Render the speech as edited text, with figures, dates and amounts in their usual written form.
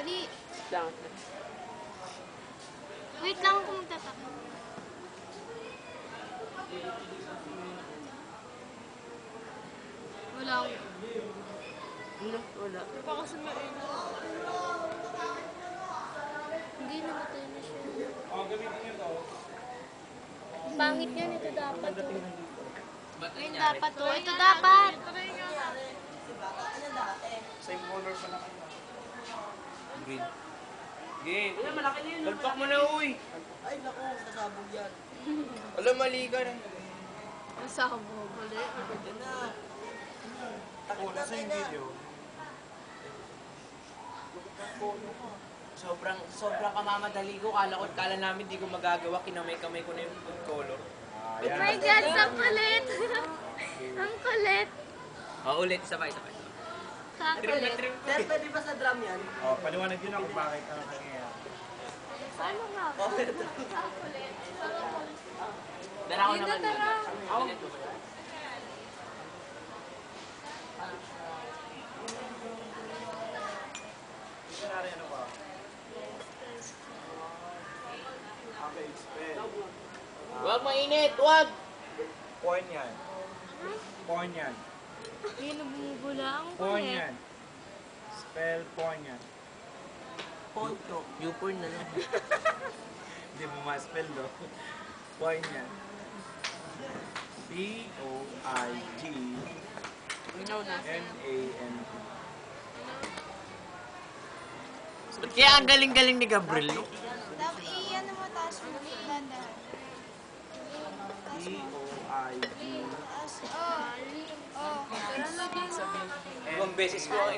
Dali. Lang. Wait lang ako magtataka. Wala akong... Ano? Wala. Baka sa main. Hindi, namatay na siya. Pangit yan, ito dapat. Ayun dapat to. Ito dapat. Same color pa na kayo. Green. Green. Ay, malaki na yun. Talpak mo na, uy. Ay, naku, nasabog yan. Alam, mali ka na. Nasabog. Mali. Yan na. Takot sa yung video. Sobrang kamamadali ko. Kala namin di ko magagawa. Kinamay-kamay ko na yung food color. Oh my God, ang kulit. Ang kulit. Ulit. Sabay. Ang kulit. Sir, pwede ba sa drum yan? Oh, paliwanag yun ako bakit ano nangyayari. Paano nga? Ang kulit. Dara ko Yun na, naman. tara. Dictionary ano ba? Okay, spell. Huwag mainit, huwag! Porn yan. Porn yan. Hindi na bumubula. Ang Porn kulit. yan. Spell porn yan. Ponto. Newporn na lang. Hindi mo ma-spell do. Porn yan. P-O-I-G N-A-N-T. Ba't kaya ang galing-galing ni Gabriel, no? Tapos iyan mo taas mo. Dandahan. P-O-I-G Oh. Ibang beses ko ang